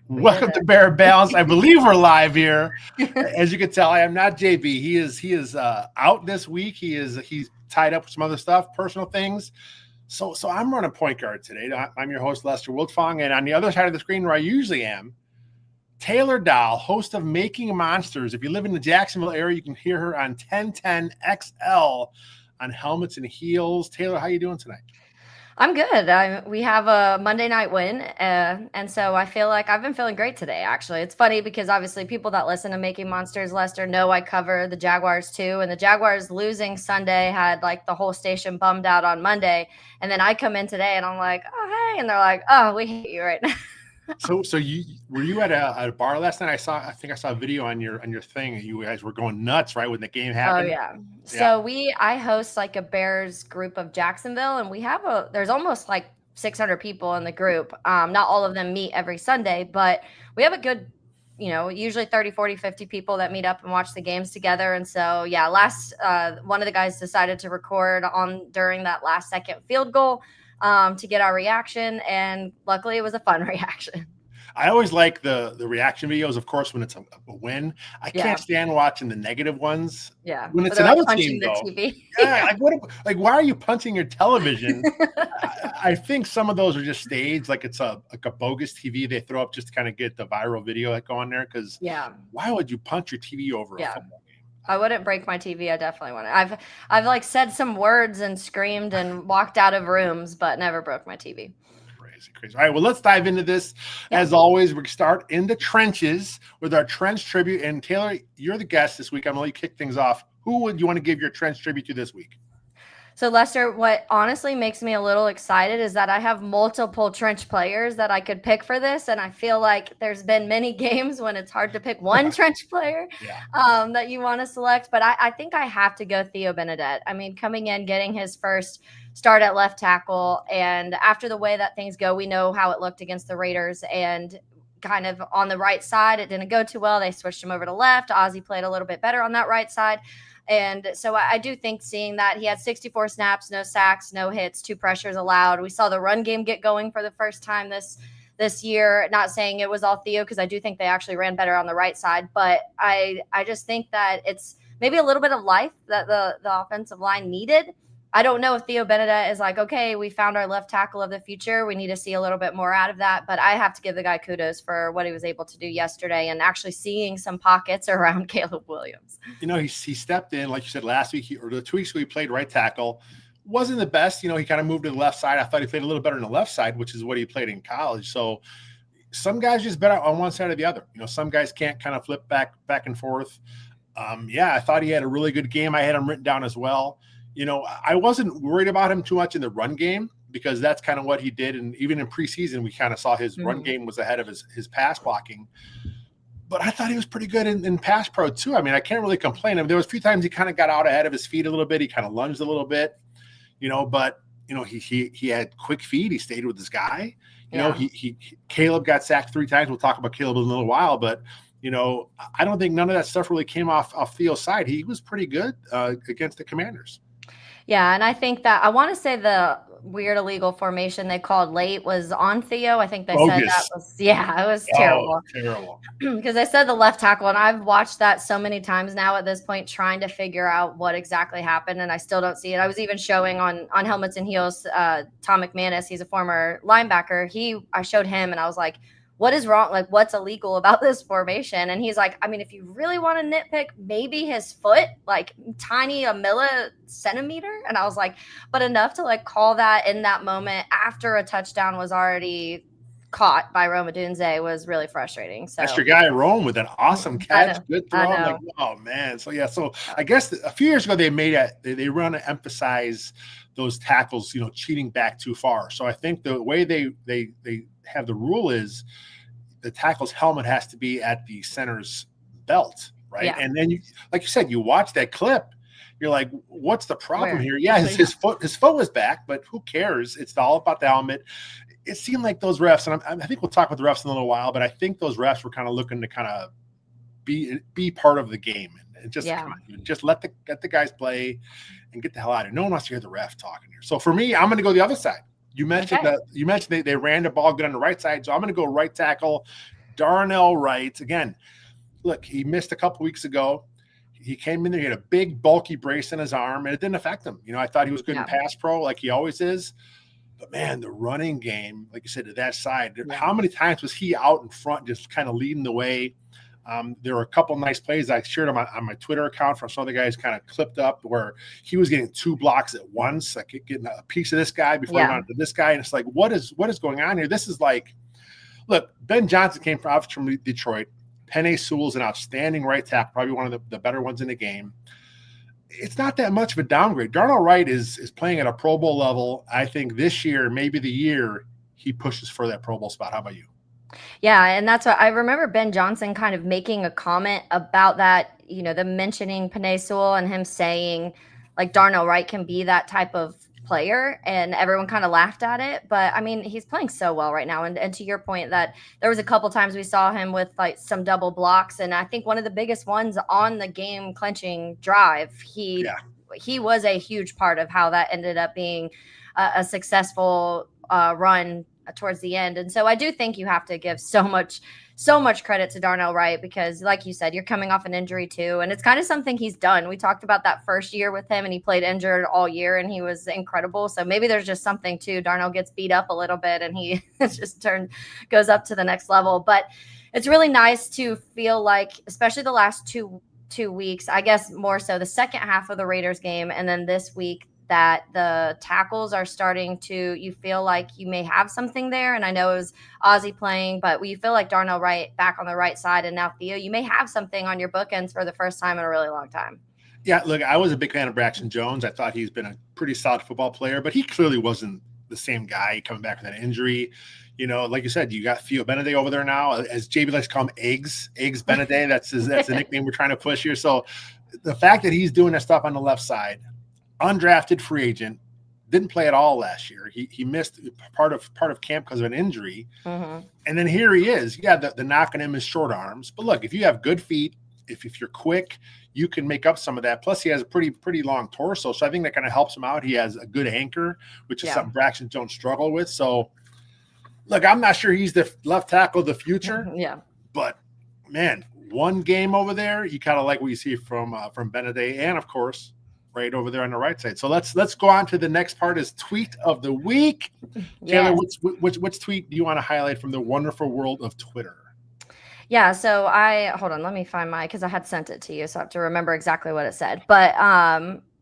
Welcome to Bear Balance. I believe we're live here. As you can tell, I am not JB. He is out this week. He's tied up with some other stuff, personal things. So I'm running point guard today. I'm your host, Lester Wiltfong, and on the other side of the screen where I usually am, Taylor Dahl, host of Making Monsters. If you live in the Jacksonville area, you can hear her on 1010 XL on Helmets and Heels. Taylor, how you doing tonight? I'm good. We have a Monday night win, and so I feel like I've been feeling great today, actually. It's funny because obviously people that listen to Making Monsters, Lester, know I cover the Jaguars too, and the Jaguars losing Sunday had like the whole station bummed out on Monday, and then I come in today and I'm like, oh, hey, and they're like, oh, we hate you right now. So were you at a bar last night? I think I saw a video on your thing. You guys were going nuts, right, when the game happened. Oh yeah. So I host like a Bears group of Jacksonville, and there's almost like 600 people in the group. Not all of them meet every Sunday, but we have a good, usually 30, 40, 50 people that meet up and watch the games together. And so, one of the guys decided to record during that last second field goal to get our reaction. And luckily it was a fun reaction. I always like the reaction videos, of course, when it's a win. I can't stand watching the negative ones. Yeah. When it's another team, the though. TV. Yeah. Why are you punching your television? I think some of those are just staged, like it's a bogus TV they throw up just to kind of get the viral video that go on there. Because why would you punch your TV over a football game? I wouldn't break my TV. I definitely wouldn't. I've like said some words and screamed and walked out of rooms, but never broke my TV. Crazy. All right, well, let's dive into this. As always, we start in the trenches with our trench tribute. And Taylor, you're the guest this week. I'm going to let you kick things off. Who would you want to give your trench tribute to this week? So, Lester, what honestly makes me a little excited is that I have multiple trench players that I could pick for this. And I feel like there's been many games when it's hard to pick one trench player that you want to select. But I think I have to go Theo Benedette. I mean, coming in, getting his first start at left tackle. And after the way that things go, we know how it looked against the Raiders. And kind of on the right side, it didn't go too well. They switched him over to left. Ozzie played a little bit better on that right side. And so I do think seeing that he had 64 snaps, no sacks, no hits, 2 pressures allowed. We saw the run game get going for the first time this year. Not saying it was all Theo, because I do think they actually ran better on the right side. But I just think that it's maybe a little bit of life that the offensive line needed. I don't know if Theo Benedette is like, okay, we found our left tackle of the future. We need to see a little bit more out of that. But I have to give the guy kudos for what he was able to do yesterday and actually seeing some pockets around Caleb Williams. He stepped in, like you said, last week or the 2 weeks ago, he played right tackle. Wasn't the best. He kind of moved to the left side. I thought he played a little better on the left side, which is what he played in college. So some guys just better on one side or the other. Some guys can't kind of flip back and forth. I thought he had a really good game. I had him written down as well. I wasn't worried about him too much in the run game, because that's kind of what he did. And even in preseason, we kind of saw his run game was ahead of his pass blocking. But I thought he was pretty good in pass pro too. I mean, I can't really complain. I mean, there was a few times he kind of got out ahead of his feet a little bit. He kind of lunged a little bit, but he had quick feet. He stayed with his guy. Caleb got sacked 3 times. We'll talk about Caleb in a little while, but I don't think none of that stuff really came off Theo's side. He was pretty good against the Commanders. Yeah, and I think that I want to say the weird illegal formation they called late was on Theo. I think they said that was it was terrible. Terrible. Because I said the left tackle, and I've watched that so many times now at this point, trying to figure out what exactly happened, and I still don't see it. I was even showing on Helmets and Heels, Tom McManus, he's a former linebacker. I showed him, and I was like, what is wrong? Like, what's illegal about this formation? And he's like, I mean, if you really want to nitpick, maybe his foot, like tiny, a millicentimeter. And I was like, but enough to like call that in that moment after a touchdown was already caught by Rome Odunze was really frustrating. So that's your guy, Rome, with an awesome catch. Good throw. Like, oh man. So so I guess a few years ago they run to emphasize those tackles, cheating back too far. So I think the way they have the rule is the tackle's helmet has to be at the center's belt, right? Yeah. And then like you said, you watch that clip, you're like, what's the problem here? Yeah, his foot was back, but who cares? It's all about the helmet. It seemed like those refs, and I think we'll talk about the refs in a little while, but I think those refs were kind of looking to kind of be part of the game and just just let the guys play and get the hell out of here. No one wants to hear the ref talking here. So for me, I'm going to go the other side. You mentioned they ran the ball good on the right side, so I'm going to go right tackle. Darnell Wright, again, look, he missed a couple weeks ago. He came in there, he had a big, bulky brace in his arm, and it didn't affect him. I thought he was good in pass pro like he always is. But, man, the running game, like you said, to that side, how many times was he out in front just kind of leading the way? There were a couple nice plays. I shared them on my Twitter account from some of the guys kind of clipped up where he was getting 2 blocks at once, like getting a piece of this guy before he went on to this guy. And it's like, what is going on here? This is like, look, Ben Johnson came from Detroit. Penei Sewell's an outstanding right tackle, probably one of the better ones in the game. It's not that much of a downgrade. Darnell Wright is playing at a Pro Bowl level. I think this year, maybe the year he pushes for that Pro Bowl spot. How about you? Yeah, and that's what I remember Ben Johnson kind of making a comment about that, the mentioning Penei Sewell and him saying like Darnell Wright can be that type of player, and everyone kind of laughed at it. But I mean, he's playing so well right now. And to your point that there was a couple times we saw him with like some double blocks. And I think one of the biggest ones on the game clinching drive, he was a huge part of how that ended up being a successful run towards the end. And so I do think you have to give so much credit to Darnell Wright because, like you said, you're coming off an injury too. And it's kind of something he's done. We talked about that first year with him and he played injured all year and he was incredible. So maybe there's just something too. Darnell gets beat up a little bit and he just goes up to the next level. But it's really nice to feel like, especially the last two weeks, I guess more so the second half of the Raiders game and then this week, that the tackles are starting to, you feel like you may have something there. And I know it was Ozzie playing, but you feel like Darnell Wright back on the right side and now Theo, you may have something on your bookends for the first time in a really long time. Yeah, look, I was a big fan of Braxton Jones. I thought he's been a pretty solid football player, but he clearly wasn't the same guy coming back from that injury. Like you said, you got Theo Beneday over there now, as JB likes to call him Eggs Beneday. That's the nickname we're trying to push here. So the fact that he's doing that stuff on the left side, undrafted free agent, didn't play at all last year. He missed part of camp because of an injury. Mm-hmm. And then here he is. Yeah, the knock on him is short arms. But look, if you have good feet, if you're quick, you can make up some of that. Plus, he has a pretty long torso. So I think that kind of helps him out. He has a good anchor, which is something Braxton Jones struggle with. So, look, I'm not sure he's the left tackle of the future. Yeah. But, man, one game over there, you kind of like what you see from Beneday and, of course, right over there on the right side. So let's go on to the next part is tweet of the week. Taylor, which tweet do you want to highlight from the wonderful world of Twitter? Yeah, so hold on, let me find because I had sent it to you, so I have to remember exactly what it said. But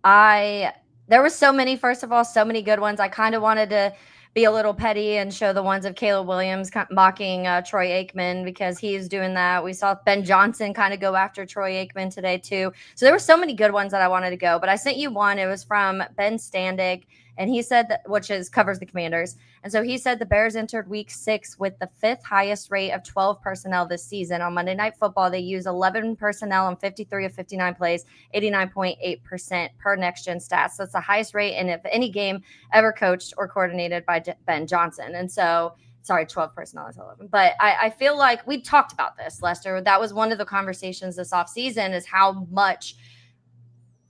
there was so many, first of all, so many good ones. I kind of wanted to be a little petty and show the ones of Caleb Williams mocking Troy Aikman because he's doing that. We saw Ben Johnson kind of go after Troy Aikman today too. So there were so many good ones that I wanted to go, but I sent you one. It was from Ben Standig, and he said that, covers the Commanders. And so he said the Bears entered week 6 with the 5th highest rate of 12 personnel this season. On Monday Night Football, they used 11 personnel on 53 of 59 plays, 89.8% per Next Gen Stats. That's the highest rate in any game ever coached or coordinated by Ben Johnson. And so, 12 personnel is 11. But I feel like we talked about this, Lester. That was one of the conversations this offseason is how much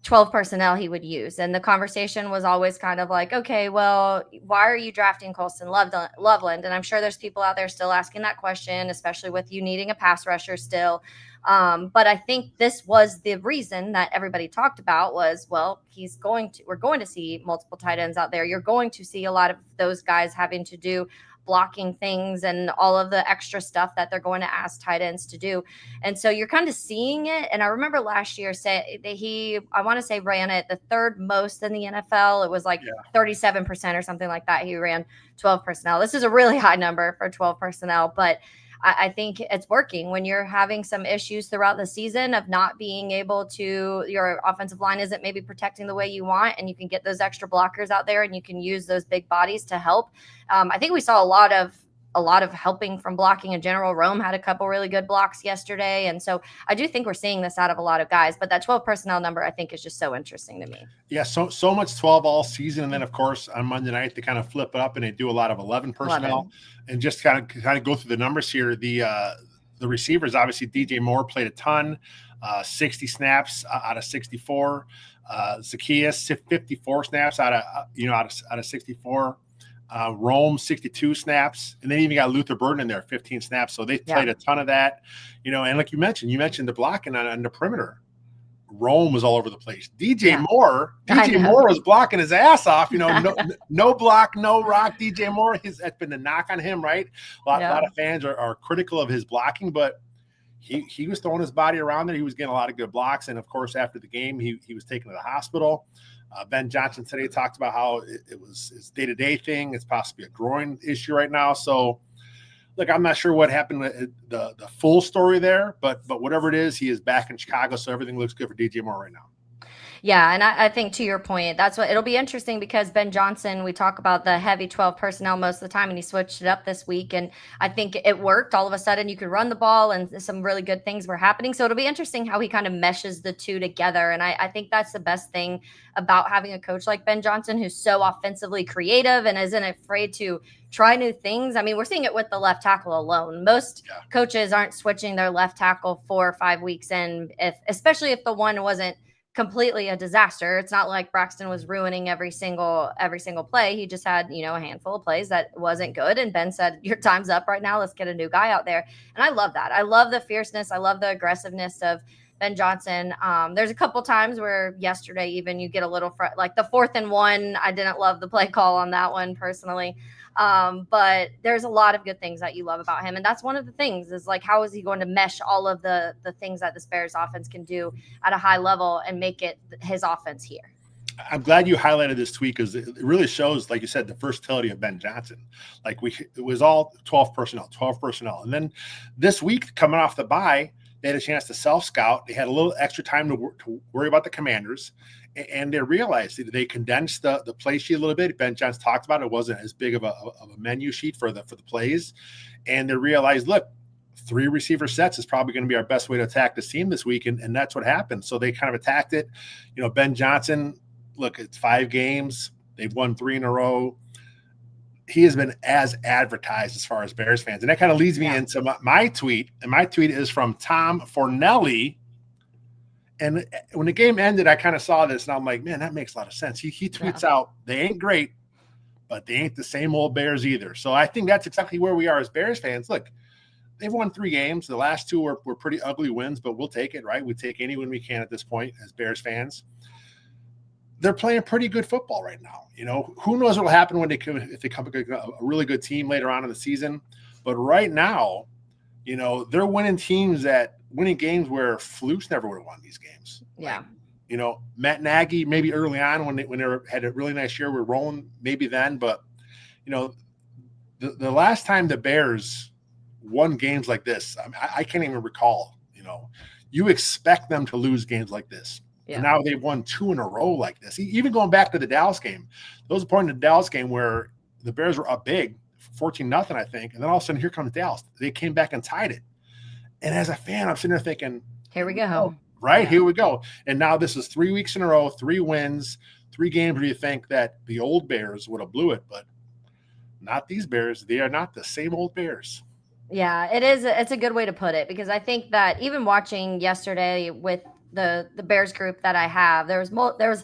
12 personnel he would use. And the conversation was always kind of like, okay, well, why are you drafting Colston Loveland? And I'm sure there's people out there still asking that question, especially with you needing a pass rusher still. But I think this was the reason that everybody talked about was, well, we're going to see multiple tight ends out there. You're going to see a lot of those guys having to do blocking things and all of the extra stuff that they're going to ask tight ends to do. And so you're kind of seeing it. And I remember last year I want to say ran it the third most in the NFL. It was like 37% or something like that. He ran 12 personnel. This is a really high number for 12 personnel, but I think it's working when you're having some issues throughout the season of not being able to, your offensive line isn't maybe protecting the way you want, and you can get those extra blockers out there and you can use those big bodies to help. I think we saw a lot of helping from blocking in general. Rome had a couple really good blocks yesterday. And so I do think we're seeing this out of a lot of guys, but that 12 personnel number, I think, is just so interesting to me. Yeah. So much 12 all season. And then of course on Monday night, they kind of flip it up and they do a lot of 11 personnel and just kind of go through the numbers here. The receivers, obviously DJ Moore played a ton, 60 snaps out of 64, Zacchaeus 54 snaps out of 64. Rome 62 snaps, and then even got Luther Burden in there 15 snaps. So they played a ton of that, and like you mentioned the blocking on the perimeter. Rome was all over the place. DJ Moore was blocking his ass off. No block, no rock. DJ Moore, that's been the knock on him, right? A lot of fans are critical of his blocking, but he was throwing his body around there. He was getting a lot of good blocks, and of course, after the game, he was taken to the hospital. Ben Johnson today talked about how it was his day-to-day thing. It's possibly a groin issue right now. So, look, I'm not sure what happened with the full story there, but whatever it is, he is back in Chicago, so everything looks good for DJ Moore right now. Yeah, and I think to your point, that's what it'll be interesting because Ben Johnson, we talk about the heavy 12 personnel most of the time, and he switched it up this week, and I think it worked. All of a sudden, you could run the ball, and some really good things were happening. So it'll be interesting how he kind of meshes the two together, and I think that's the best thing about having a coach like Ben Johnson who's so offensively creative and isn't afraid to try new things. I mean, we're seeing it with the left tackle alone. Most coaches aren't switching their left tackle 4 or 5 weeks in, especially if the one wasn't completely a disaster. It's not like Braxton was ruining every single play. He just had, a handful of plays that wasn't good. And Ben said, your time's up right now. Let's get a new guy out there. And I love that. I love the fierceness. I love the aggressiveness of Ben Johnson. There's a couple times where yesterday, even you get a little like the 4th and 1. I didn't love the play call on that one personally. But there's a lot of good things that you love about him. And that's one of the things is like, how is he going to mesh all of the things that the Bears offense can do at a high level and make it his offense here? I'm glad you highlighted this tweet because it really shows, like you said, the versatility of Ben Johnson. Like it was all 12 personnel. And then this week coming off the bye, they had a chance to self-scout. They had a little extra time to worry about the Commanders. And they realized they condensed the play sheet a little bit. Ben Johnson talked about it wasn't as big of a menu sheet for the plays, and they realized, look, 3 receiver sets is probably going to be our best way to attack this team this week, and that's what happened. So they kind of attacked it. Ben Johnson, look, it's 5 games. They've won 3 in a row. He has been as advertised as far as Bears fans, and that kind of leads me into my tweet. And my tweet is from Tom Fornelli. And when the game ended, I kind of saw this, and I'm like, man, that makes a lot of sense. He tweets out, they ain't great, but they ain't the same old Bears either. So I think that's exactly where we are as Bears fans. Look, they've won 3 games. The last 2 were pretty ugly wins, but we'll take it, right? We take any win we can at this point as Bears fans. They're playing pretty good football right now. Who knows what will happen if they come a really good team later on in the season. But right now, they're winning games where Flukes never would have won these games. Yeah. Matt Nagy, maybe early on when they had a really nice year with rolling, maybe then. But, the last time the Bears won games like this, I can't even recall. You expect them to lose games like this. Yeah. And now they've won 2 in a row like this. Even going back to the Dallas game, there was a point in the Dallas game where the Bears were up big, 14-0, I think. And then all of a sudden, here comes Dallas. They came back and tied it. And as a fan, I'm sitting there thinking, here we go. Here we go. And now this is 3 weeks in a row, 3 wins, 3 games where you think that the old Bears would have blew it, but not these Bears. They are not the same old Bears. Yeah, it is. It's a good way to put it because I think that even watching yesterday with the Bears group that I have, there was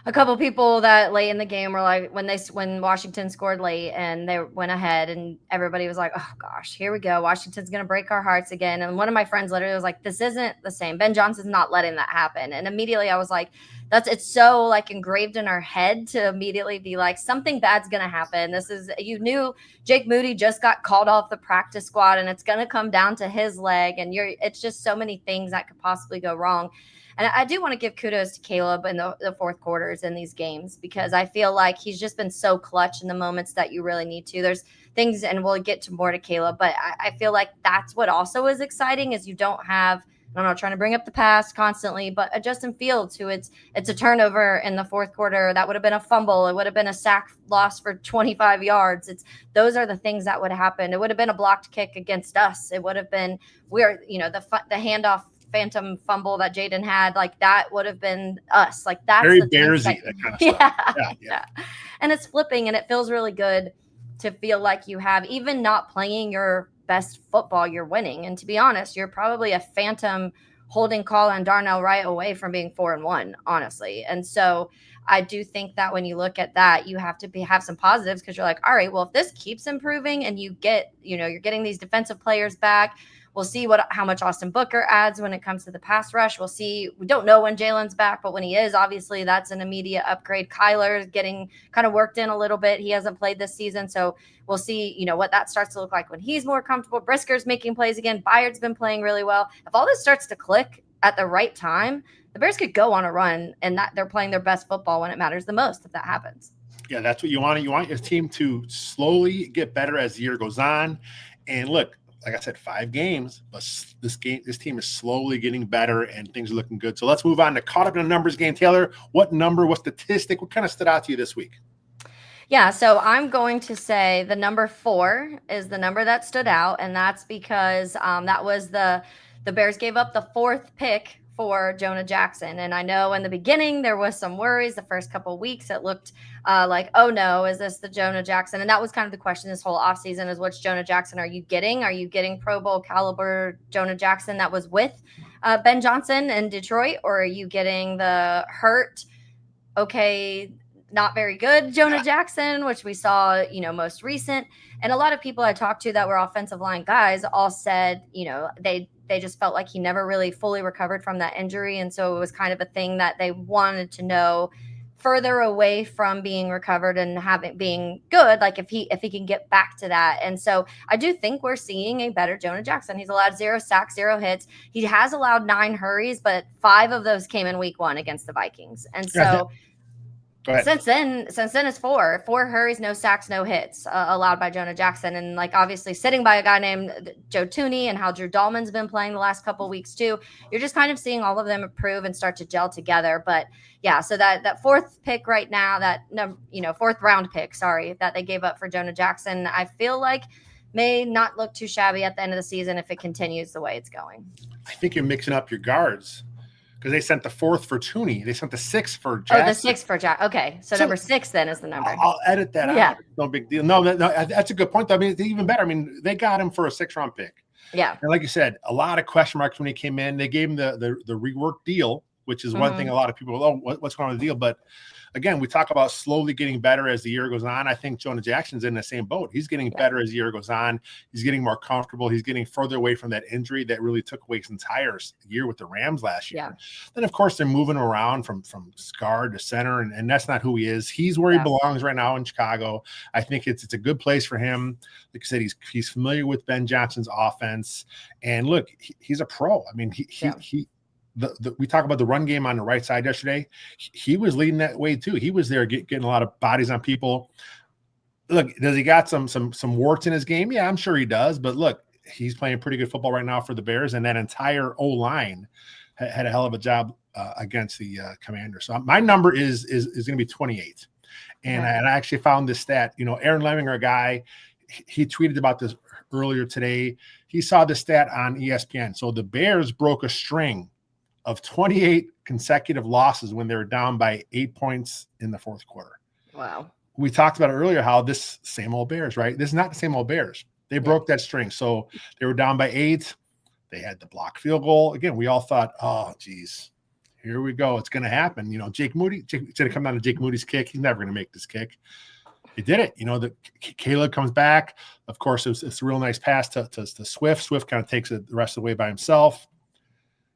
a couple people that late in the game were like, when Washington scored late and they went ahead and everybody was like, oh gosh, here we go. Washington's going to break our hearts again. And one of my friends literally was like, this isn't the same. Ben Johnson's not letting that happen. And immediately I was like, it's so like engraved in our head to immediately be like, something bad's going to happen. You knew Jake Moody just got called off the practice squad and it's going to come down to his leg. And it's just so many things that could possibly go wrong. And I do want to give kudos to Caleb in the 4th quarters in these games because I feel like he's just been so clutch in the moments that you really need to. There's things, and we'll get to more to Caleb, but I feel like that's what also is exciting is you don't have, I'm not trying to bring up the past constantly, but a Justin Fields who it's a turnover in the 4th quarter. That would have been a fumble. It would have been a sack loss for 25 yards. Those are the things that would have happened. It would have been a blocked kick against us. It would have been the handoff phantom fumble that Jaden had, like that would have been us. Like that's very Bearsy, that kind of stuff. Yeah. And it's flipping and it feels really good to feel like you have, even not playing your best football, you're winning. And to be honest, you're probably a phantom holding call on Darnell Wright away from being 4-1, honestly. And so I do think that when you look at that, you have to have some positives, because you're like, all right, well, if this keeps improving and you get, you're getting these defensive players back, we'll see how much Austin Booker adds when it comes to the pass rush. We'll see. We don't know when Jalen's back, but when he is, obviously that's an immediate upgrade. Kyler's getting kind of worked in a little bit. He hasn't played this season, so we'll see, what that starts to look like when he's more comfortable. Brisker's making plays again. Bayard's been playing really well. If all this starts to click at the right time, the Bears could go on a run, and that they're playing their best football when it matters the most if that happens. Yeah, that's what you want. You want your team to slowly get better as the year goes on. And look, like I said, 5 games, but this team is slowly getting better and things are looking good. So let's move on to caught up in a numbers game. Taylor, what number, what statistic, what kind of stood out to you this week? Yeah, so I'm going to say the number 4 is the number that stood out, and that's because that was the Bears gave up the 4th pick for Jonah Jackson. And I know in the beginning there was some worries. The first couple of weeks it looked like, oh no, is this the Jonah Jackson? And that was kind of the question this whole offseason, is which Jonah Jackson are you getting? Are you getting Pro Bowl caliber Jonah Jackson that was with Ben Johnson in Detroit? Or are you getting the hurt, okay, not very good Jonah Jackson, which we saw, most recent? And a lot of people I talked to that were offensive line guys all said, they just felt like he never really fully recovered from that injury. And so it was kind of a thing that they wanted to know further away from being recovered and being good, like if he can get back to that. And so I do think we're seeing a better Jonah Jackson. He's allowed 0 sacks, 0 hits. He has allowed 9 hurries, but 5 of those came in week 1 against the Vikings. And so since then it's 4 hurries, no sacks, no hits allowed by Jonah Jackson. And like, obviously sitting by a guy named Joe Tooney, and how Drew Dahlman's been playing the last couple of weeks too, you're just kind of seeing all of them improve and start to gel together. But yeah, so that 4th pick right now, that 4th round pick, that they gave up for Jonah Jackson, I feel like may not look too shabby at the end of the season if it continues the way it's going. I think you're mixing up your guards, because they sent the 4th for Tooney. They sent the 6th for Jackson. Oh, the 6th for Jackson. Okay, so number 6 then is the number. I'll edit that out. No big deal. No, that's a good point, though. I mean, it's even better. I mean, they got him for a 6th-round pick. Yeah. And like you said, a lot of question marks when he came in. They gave him the rework deal, which is one thing a lot of people, what's going on with the deal? But again, we talk about slowly getting better as the year goes on. I think Jonah Jackson's in the same boat. He's getting better as the year goes on. He's getting more comfortable. He's getting further away from that injury that really took away his entire year with the Rams last year. Yeah. Then, of course, they're moving around from guard to center, and that's not who he is. He's where he belongs right now in Chicago. I think it's a good place for him. Like I said, he's familiar with Ben Johnson's offense. And look, he's a pro. I mean, we talk about the run game on the right side yesterday. He was leading that way too. He was there getting a lot of bodies on people. Look, does he got some warts in his game? Yeah, I'm sure he does. But look, he's playing pretty good football right now for the Bears, and that entire O-line had a hell of a job against the Commanders. So my number is going to be 28. And I actually found this stat. Aaron Lemminger, a guy, he tweeted about this earlier today. He saw the stat on ESPN. So the Bears broke a string of 28 consecutive losses when they were down by 8 points in the 4th quarter. Wow. We talked about earlier how this same old Bears, right? This is not the same old Bears. They broke that string. So they were down by 8. They had the block field goal. Again, we all thought, oh, geez, here we go. It's going to happen. Jake Moody, it's going to come down to Jake Moody's kick. He's never going to make this kick. He did it. Caleb comes back. Of course, it's a real nice pass to Swift. Swift kind of takes it the rest of the way by himself.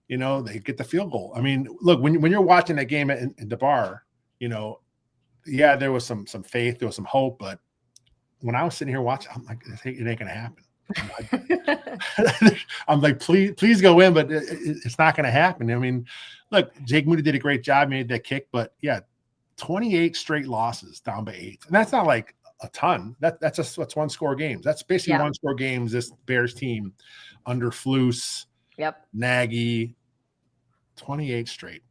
They get the field goal. I mean, look, when you're watching that game in the bar, there was some faith, there was some hope, but when I was sitting here watching, I'm like, it ain't gonna happen. I'm like, please go in, but it's not gonna happen. I mean, look, Jake Moody did a great job, made that kick, but 28 straight losses down by 8, and that's not like a ton. That's 1-score games. That's basically 1-score games. This Bears team under Flus. Yep. Nagy, 28 straight.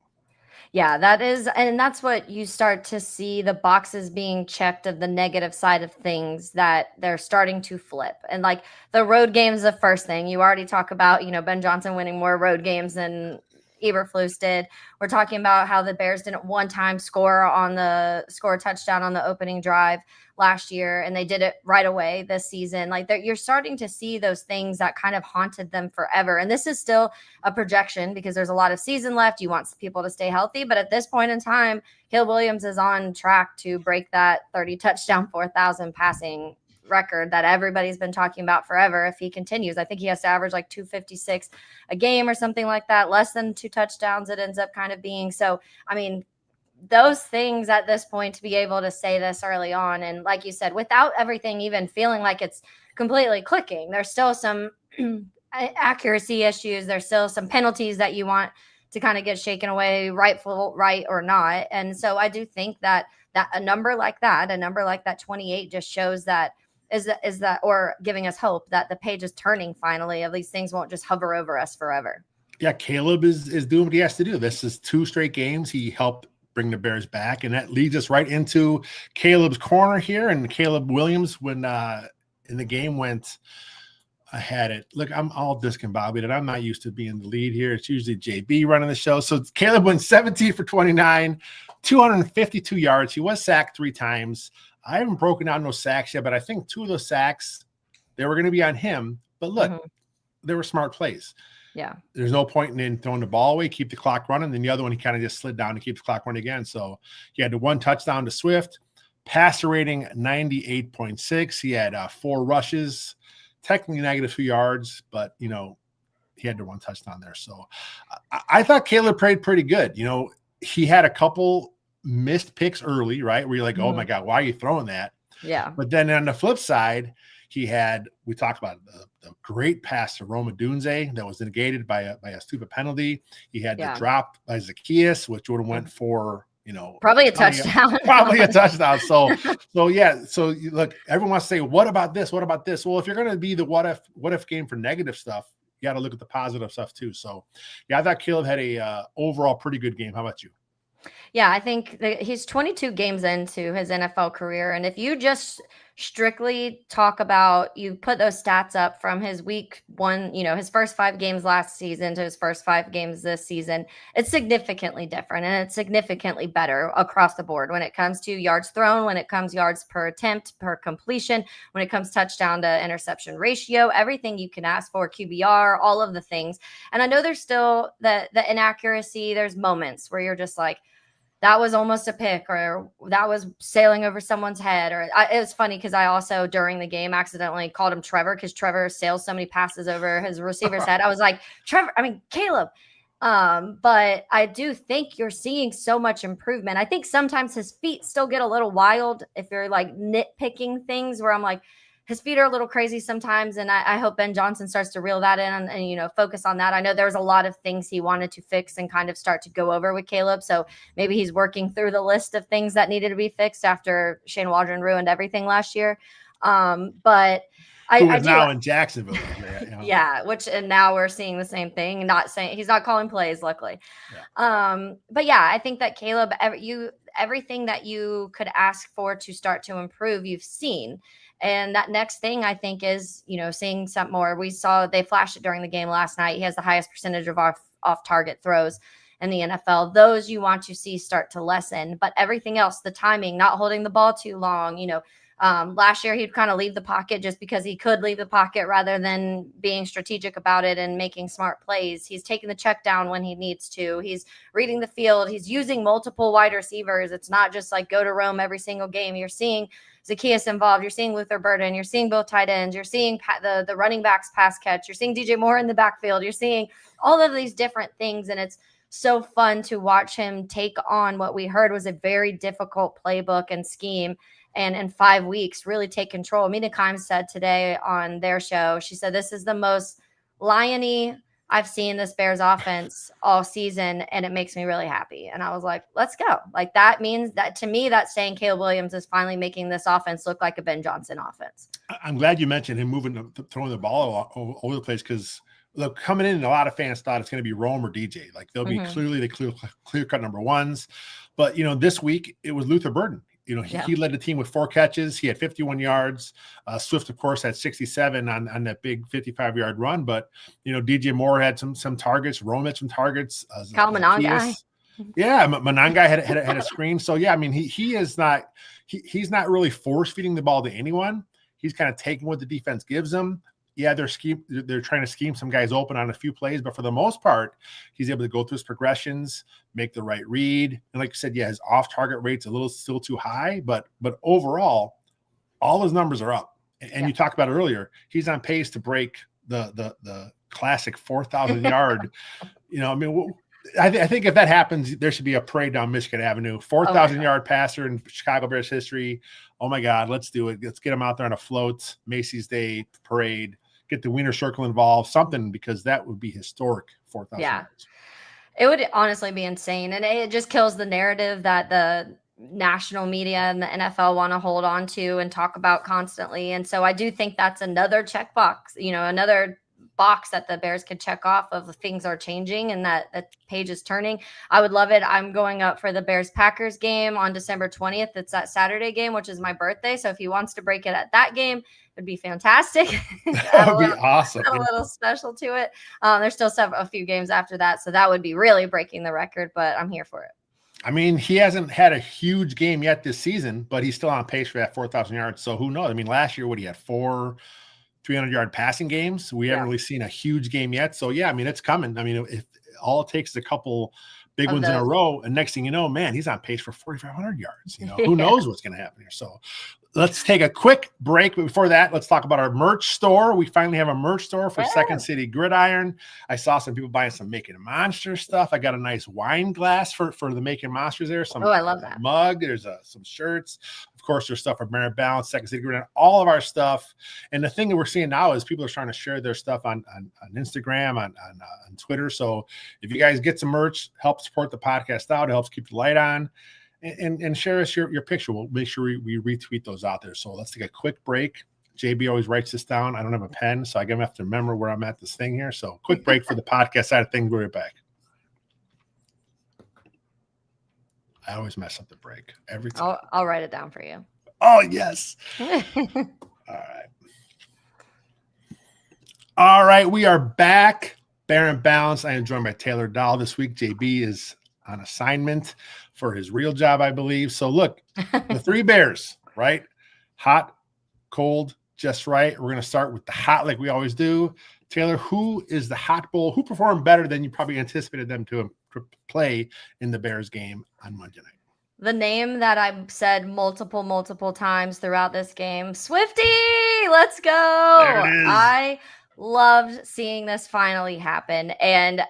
Yeah, that's what you start to see, the boxes being checked of the negative side of things, that they're starting to flip. And like the road games, the first thing you already talk about, Ben Johnson winning more road games than Eberflus did. We're talking about how the Bears didn't one time score a touchdown on the opening drive last year, and they did it right away this season. Like you're starting to see those things that kind of haunted them forever. And this is still a projection because there's a lot of season left. You want people to stay healthy, but at this point in time, Caleb Williams is on track to break that 30 touchdown, 4,000 passing record that everybody's been talking about forever. If he continues, I think he has to average like 256 a game or something like that, less than 2 touchdowns it ends up kind of being. So I mean, those things at this point, to be able to say this early on, and like you said, without everything even feeling like it's completely clicking, there's still some accuracy issues, there's still some penalties that you want to kind of get shaken away, right or not. And so I do think that a number like that 28 just shows that is that or giving us hope that the page is turning finally, of these things won't just hover over us forever. Yeah, Caleb is doing what he has to do. This is 2 straight games. He helped bring the Bears back, and that leads us right into Caleb's corner here. And Caleb Williams, when in the game went, I had it. Look, I'm all discombobulated. I'm not used to being the lead here. It's usually JB running the show. So Caleb went 17 for 29, 252 yards. He was sacked 3 times. I haven't broken down those sacks yet, but I think 2 of those sacks, they were going to be on him. But look, they were smart plays. Yeah. There's no point in throwing the ball away, keep the clock running. Then the other one, he kind of just slid down to keep the clock running again. So he had the 1 touchdown to Swift, passer rating 98.6. He had 4 rushes, technically negative 2 yards, but, you know, he had the 1 touchdown there. So I thought Caleb played pretty good. You know, he had a couple missed picks early, right? Where you're like, oh my God, why are you throwing that? Yeah. But then on the flip side, we talked about the great pass to Roma Dunze that was negated by a stupid penalty. He had the drop by Zacchaeus, which would have went for, you know, probably a touchdown. Probably a touchdown. So yeah. So you look, everyone wants to say, what about this? What about this? Well, if you're going to be the what if game for negative stuff, you got to look at the positive stuff too. So yeah, I thought Caleb had a overall pretty good game. How about you? Yeah, I think he's 22 games into his NFL career. And if you just strictly talk about, you put those stats up from his week 1, you know, his first 5 games last season to his first 5 games this season, it's significantly different and it's significantly better across the board when it comes to yards thrown, when it comes yards per attempt, per completion, when it comes touchdown to interception ratio, everything you can ask for, QBR, all of the things. And I know there's still the inaccuracy. There's moments where you're just like, that was almost a pick, or that was sailing over someone's head. Or it was funny because I also during the game accidentally called him Trevor because Trevor sails so many passes over his receiver's head. I was like, Caleb. But I do think you're seeing so much improvement. I think sometimes his feet still get a little wild if you're like nitpicking things, where I'm like, his feet are a little crazy sometimes. And I hope Ben Johnson starts to reel that in and, you know, focus on that. I know there was a lot of things he wanted to fix and kind of start to go over with Caleb. So maybe he's working through the list of things that needed to be fixed after Shane Waldron ruined everything last year. But I do now in Jacksonville. Yeah, and now we're seeing the same thing. Not saying he's not calling plays, luckily. Yeah. But yeah, I think that Caleb, everything that you could ask for to start to improve, you've seen. And that next thing I think is, you know, seeing some more. We saw they flashed it during the game last night. He has the highest percentage of off target throws in the NFL. Those you want to see start to lessen, but everything else, the timing, not holding the ball too long, you know. Last year he'd kind of leave the pocket just because he could leave the pocket rather than being strategic about it and making smart plays. He's taking the check down when he needs to. He's reading the field. He's using multiple wide receivers. It's not just like go to Rome every single game. You're seeing Zacchaeus involved. You're seeing Luther Burden. You're seeing both tight ends. You're seeing the running backs pass catch. You're seeing DJ Moore in the backfield. You're seeing all of these different things. And it's so fun to watch him take on what we heard was a very difficult playbook and scheme. And in 5 weeks, really take control. Mina Kimes said today on their show, she said, this is the most lion-y I've seen this Bears offense all season, and it makes me really happy. And I was like, let's go. Like, that means that, to me, that's saying Caleb Williams is finally making this offense look like a Ben Johnson offense. I'm glad you mentioned him throwing the ball all over the place, because look, coming in, a lot of fans thought it's going to be Rome or DJ. Like, they'll be clear-cut number ones. But, you know, this week it was Luther Burden. He led the team with 4 catches. He had 51 yards. Swift, of course, had 67 on that big 55-yard run. But, DJ Moore had some targets. Rome had some targets. Kyle Monangai. Yeah, Monangai had a screen. So, yeah, I mean, he is not he's not really force-feeding the ball to anyone. He's kind of taking what the defense gives him. Yeah, they're trying to scheme some guys open on a few plays, but for the most part, he's able to go through his progressions, make the right read. And like you said, yeah, his off-target rate's a little still too high, but overall, all his numbers are up. And you talked about it earlier. He's on pace to break the classic 4,000 yard. I think if that happens, there should be a parade down Michigan Avenue. 4,000 yard passer in Chicago Bears history. Oh my God, let's do it. Let's get him out there on a float, Macy's Day parade. Get the Wiener Circle involved, something, because that would be historic. 4,000 yards. It would honestly be insane. And it just kills the narrative that the national media and the NFL want to hold on to and talk about constantly. And so I do think that's another checkbox, another box that the Bears could check off of things are changing and that page is turning. I would love it. I'm going up for the Bears Packers game on December 20th. It's that Saturday game, which is my birthday. So if he wants to break it at that game, it'd be fantastic. That would be awesome. A little special to it. There's still a few games after that. So that would be really breaking the record, but I'm here for it. I mean, he hasn't had a huge game yet this season, but he's still on pace for that 4,000 yards. So who knows? I mean, last year, he had 4 300-yard passing games. We haven't really seen a huge game yet. So, yeah, I mean, it's coming. I mean, if all it takes is a couple big ones in a row, and next thing you know, man, he's on pace for 4,500 yards. Who knows what's going to happen here. So let's take a quick break. But before that, let's talk about our merch store. We finally have a merch store for Second City Gridiron. I saw some people buying some Making Monster stuff. I got a nice wine glass for the Making Monsters there. I love that. Mug. There's some shirts. Of course, there's stuff for Merit Balance, Second City Gridiron, all of our stuff. And the thing that we're seeing now is people are trying to share their stuff on Instagram, on Twitter. So if you guys get some merch, help support the podcast out. It helps keep the light on. And share us your picture. We'll make sure we retweet those out there. So let's take a quick break. JB always writes this down. I don't have a pen, so I'm going to have to remember where I'm at this thing here. So quick break for the podcast side of things. We'll be right back. I always mess up the break every time. I'll write it down for you. Oh, yes. All right. We are back. Bear and Balance. I am joined by Taylor Dahl this week. JB is on assignment for his real job, I believe. So look, the 3 Bears, right? Hot, cold, just right. We're going to start with the hot like we always do. Taylor, who is the hot bull? Who performed better than you probably anticipated them to play in the Bears game on Monday night? The name that I've said multiple times throughout this game, Swifty, let's go. There it is. I loved seeing this finally happen. And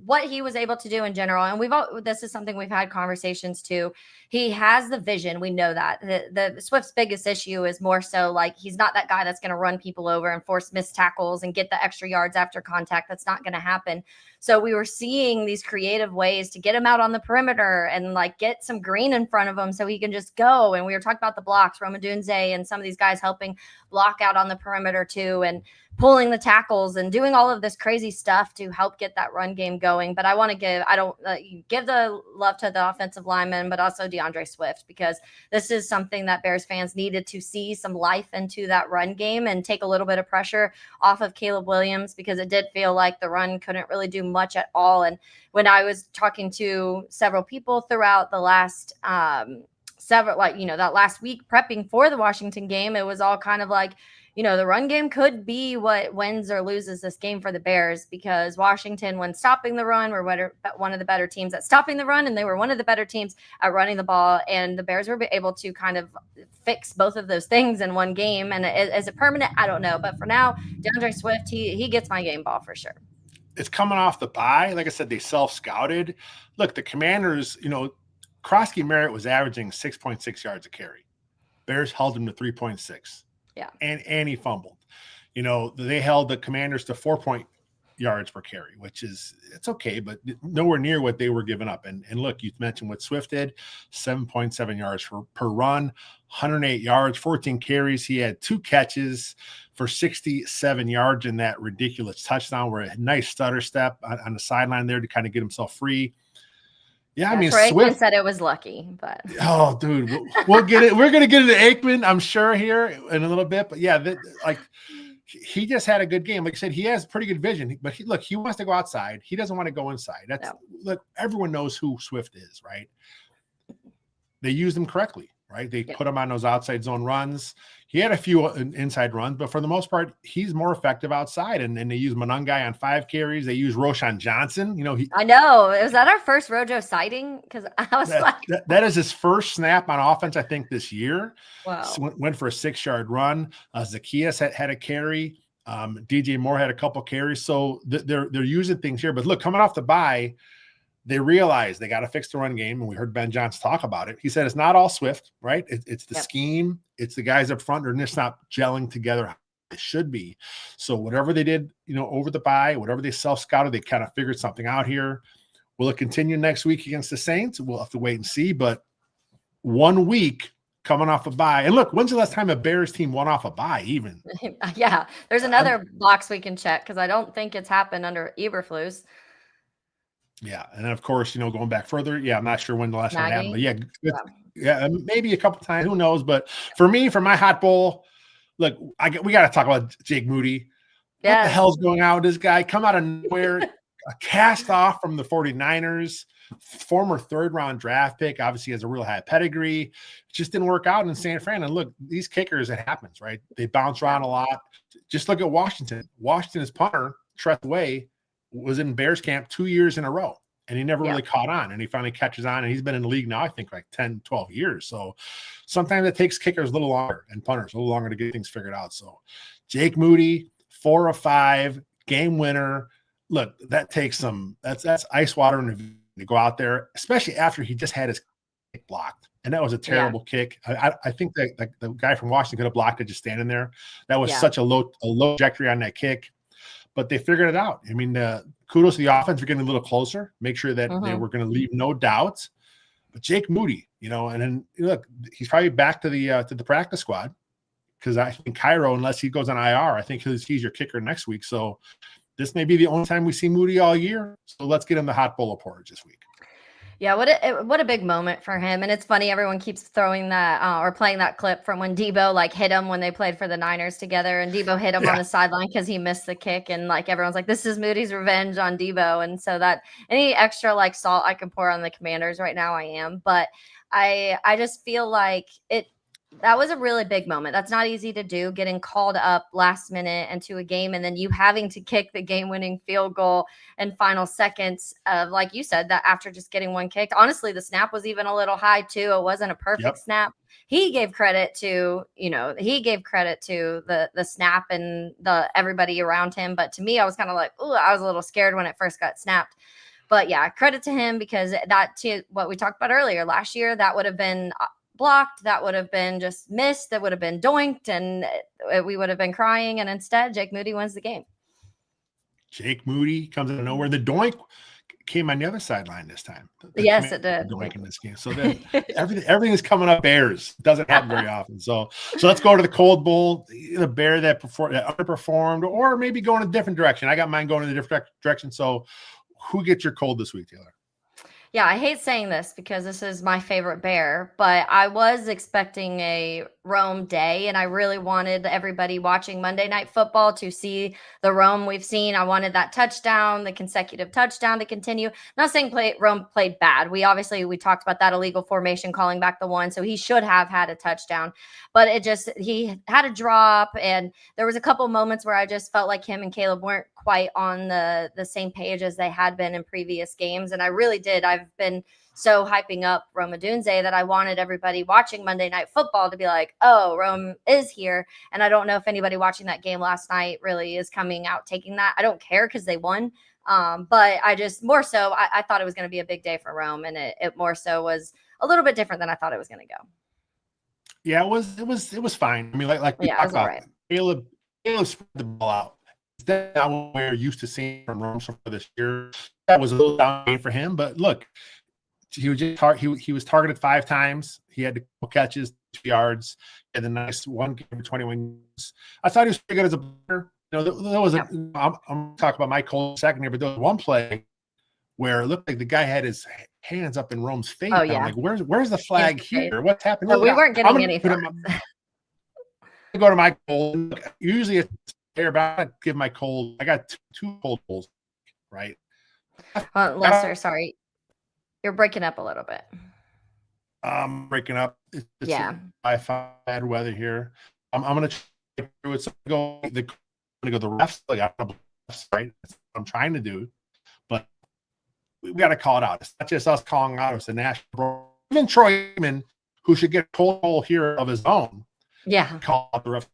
what he was able to do in general. And this is something we've had conversations too. He has the vision. We know that the Swift's biggest issue is more so like, he's not that guy that's going to run people over and force missed tackles and get the extra yards after contact. That's not going to happen. So we were seeing these creative ways to get him out on the perimeter and like get some green in front of him so he can just go. And we were talking about the blocks, Roma Dunze and some of these guys helping block out on the perimeter too, and pulling the tackles and doing all of this crazy stuff to help get that run game going. But I want to give the love to the offensive lineman, but also DeAndre Swift, because this is something that Bears fans needed to see some life into that run game and take a little bit of pressure off of Caleb Williams, because it did feel like the run couldn't really do much at all. And when I was talking to several people throughout the last that last week prepping for the Washington game, it was all kind of like, the run game could be what wins or loses this game for the Bears, because Washington, when stopping the run, were one of the better teams at stopping the run, and they were one of the better teams at running the ball. And the Bears were able to kind of fix both of those things in one game. And is it permanent? I don't know. But for now, DeAndre Swift, he gets my game ball for sure. It's coming off the bye. Like I said, they self-scouted. Look, the Commanders, Krosky Merritt was averaging 6.6 yards a carry. Bears held him to 3.6. Yeah. And he fumbled. They held the Commanders to 4 yards per carry, which it's okay, but nowhere near what they were giving up. And look, you mentioned what Swift did, 7.7 yards per run, 108 yards, 14 carries. He had 2 catches for 67 yards in that ridiculous touchdown, where a nice stutter step on the sideline there to kind of get himself free. Yeah, I mean, Troy Aikman Swift said it was lucky, but oh, dude, we'll get it. We're gonna get into Aikman, I'm sure, here in a little bit. But yeah, like he just had a good game. Like I said, he has pretty good vision. But he wants to go outside. He doesn't want to go inside. That's look. Everyone knows who Swift is, right? They used him correctly, right? They put him on those outside zone runs. He had a few inside runs, but for the most part, he's more effective outside. And they use Monungai on 5 carries. They use Roshan Johnson. You know, I know. Was that our first Rojo sighting? Because I was that is his first snap on offense, I think, this year. Wow. So went for a 6-yard run. Zacchaeus had a carry. DJ Moore had a couple carries. So they're using things here. But look, coming off the bye, they realized they got to fix the run game. And we heard Ben Johnson talk about it. He said it's not all Swift, right? It's the scheme. It's the guys up front. They're just not gelling together how it should be. So whatever they did, over the bye, whatever they self-scouted, they kind of figured something out here. Will it continue next week against the Saints? We'll have to wait and see. But 1 week coming off a bye. And look, when's the last time a Bears team won off a bye even? Yeah. There's another box we can check because I don't think it's happened under Eberflus. Yeah. And then, of course, going back further, I'm not sure when the last one happened. But yeah, maybe a couple times. Who knows? But for me, for my hot bowl, look, we got to talk about Jake Moody. What the hell's going on with this guy? Come out of nowhere, a cast off from the 49ers, former 3rd-round draft pick, obviously has a real high pedigree. It just didn't work out in San Fran. And look, these kickers, it happens, right? They bounce around a lot. Just look at Washington. Washington's punter, Trent Way, was in Bears camp 2 years in a row, and he never really caught on. And he finally catches on, and he's been in the league now, I think, like 10, 12 years. So sometimes it takes kickers a little longer and punters a little longer to get things figured out. So Jake Moody, 4 of 5, game winner. Look, that takes that's ice water to go out there, especially after he just had his kick blocked. And that was a terrible kick. I think that the guy from Washington could have blocked it just standing there. That was such a low trajectory on that kick. But they figured it out. I mean, kudos to the offense for getting a little closer, make sure that they were going to leave no doubts. But Jake Moody, and then look, he's probably back to the practice squad because I think Cairo, unless he goes on IR, I think he's your kicker next week. So this may be the only time we see Moody all year. So let's get him the hot bowl of porridge this week. Yeah, what a big moment for him. And it's funny, everyone keeps throwing that or playing that clip from when Debo hit him when they played for the Niners together, and Debo hit him on the sideline because he missed the kick, and everyone's like, this is Moody's revenge on Debo. And so that any extra salt I can pour on the Commanders right now, I am. But I just feel like that was a really big moment. That's not easy to do, getting called up last minute into a game and then you having to kick the game-winning field goal in final seconds of, like you said, that after just getting one kicked. Honestly, the snap was even a little high too. It wasn't a perfect snap. He gave credit to, the snap and everybody around him. But to me, I was kind of like, ooh, I was a little scared when it first got snapped. But yeah, credit to him because that, to what we talked about earlier, last year, that would have been blocked, that would have been just missed, that would have been doinked, and we would have been crying. And instead, Jake Moody wins the game. Jake Moody comes out of nowhere. The doink came on the other sideline this time. Yes, it did. Doink in this game. So then everything is coming up Bears. It doesn't happen very often. So let's go to the Cold Bowl. The Bear that underperformed, or maybe going a different direction. I got mine going in a different direction. So who gets your cold this week, Taylor? Yeah, I hate saying this because this is my favorite Bear, but I was expecting a Rome day, and I really wanted everybody watching Monday Night Football to see the Rome we've seen. I wanted that touchdown, the consecutive touchdown to continue. Not saying Rome played bad. We talked about that illegal formation, calling back the one, so he should have had a touchdown. But he had a drop, and there was a couple moments where I just felt like him and Caleb weren't quite on the same page as they had been in previous games. And I really did. I've been so hyping up Rome Odunze that I wanted everybody watching Monday Night Football to be like, oh, Rome is here. And I don't know if anybody watching that game last night really is coming out taking that. I don't care because they won. But I just more so, I thought it was going to be a big day for Rome. And it more so was a little bit different than I thought it was going to go. Yeah, it was fine. I mean, like we talked about, right. Caleb spread the ball out. That's not what we're used to seeing from Rome for this year. That was a little down game for him, but look, he was targeted 5 times. He had 2 catches, 2 yards, and a nice one game for 21 yards. I thought he was pretty good as a player. There was I'm talking about my cold second here, but there was one play where it looked like the guy had his hands up in Rome's face. Oh, I'm yeah. like, where's the flag here? What's happening? So we weren't getting any I go to my cold. Usually it's fair, but I give my cold. I got two cold bowls, right? Lester, sorry. You're breaking up a little bit. Breaking up. It's Yeah. bad weather here. I'm gonna try through it. So I'm gonna go the refs. Like, I don't know, right? That's what I'm trying to do, but we got to call it out. It's not just us calling out. It's the national. Even Troy Aikman, who should get a cold bowl here of his own. Yeah. Call out the refs.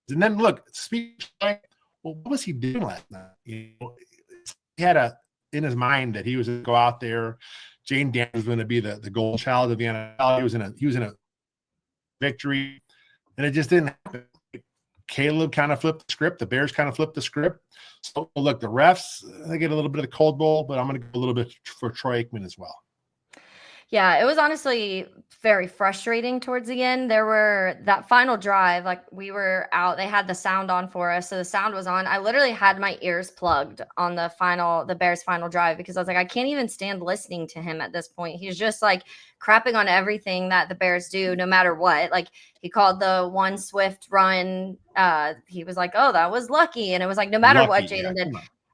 And then look, speech. Well, what was he doing last night? He had in his mind that he was going to go out there. Jane Daniels was going to be the golden child of the NFL. He was in a victory, and it just didn't happen. Caleb kind of flipped the script. The Bears kind of flipped the script. So look, the refs, they get a little bit of the cold bowl, but I'm going to go a little bit for Troy Aikman as well. Yeah, it was honestly very frustrating towards the end. There were that final drive, like we were out, they had the sound on for us. So the sound was on. I literally had my ears plugged on the Bears final drive because I was like, I can't even stand listening to him at this point. He's just like crapping on everything that the Bears do, no matter what. Like he called the one swift run. He was like, oh, that was lucky. And it was like, no matter what Jaden did,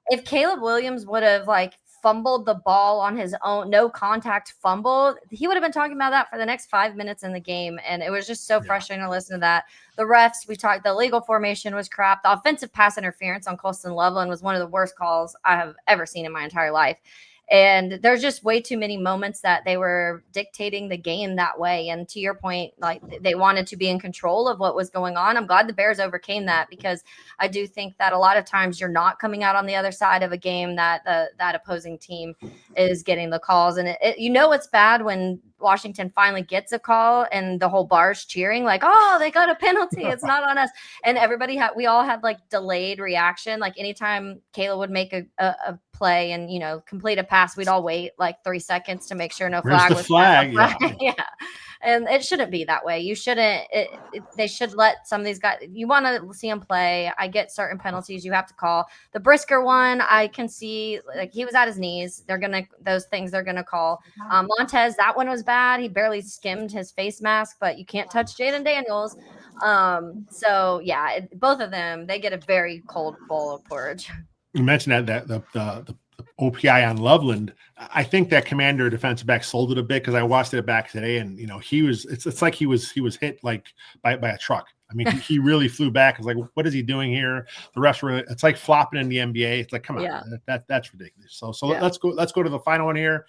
if Caleb Williams would have like fumbled the ball on his own, no contact fumble, he would have been talking about that for the next 5 minutes in the game. And it was just so frustrating to listen to that. The refs, we talked, the legal formation was crap. The offensive pass interference on Colston Loveland was one of the worst calls I have ever seen in my entire life. And there's just way too many moments that they were dictating the game that way. And to your point, like they wanted to be in control of what was going on. I'm glad the Bears overcame that because I do think that a lot of times you're not coming out on the other side of a game that that opposing team is getting the calls. And it's bad when Washington finally gets a call and the whole bar's cheering like, oh, they got a penalty. It's not on us. And we all had like delayed reaction. Like anytime Kayla would make a play and, complete a pass, we'd all wait like 3 seconds to make sure no flag was flag. Yeah. And it shouldn't be that way. You shouldn't. They should let some of these guys. You want to see them play. I get certain penalties you have to call. The Brisker one, I can see like he was at his knees. Those things they're gonna call. Montez, that one was bad. He barely skimmed his face mask, but you can't touch Jaden Daniels. So yeah, both of them they get a very cold bowl of porridge. You mentioned that the OPI on Loveland. I think that commander defensive back sold it a bit because I watched it back today, and he was. It's like he was hit like by a truck. I mean, he really flew back. It's like, what is he doing here? The refs were. It's like flopping in the NBA. It's like, come on, that's ridiculous. So let's go to the final one here.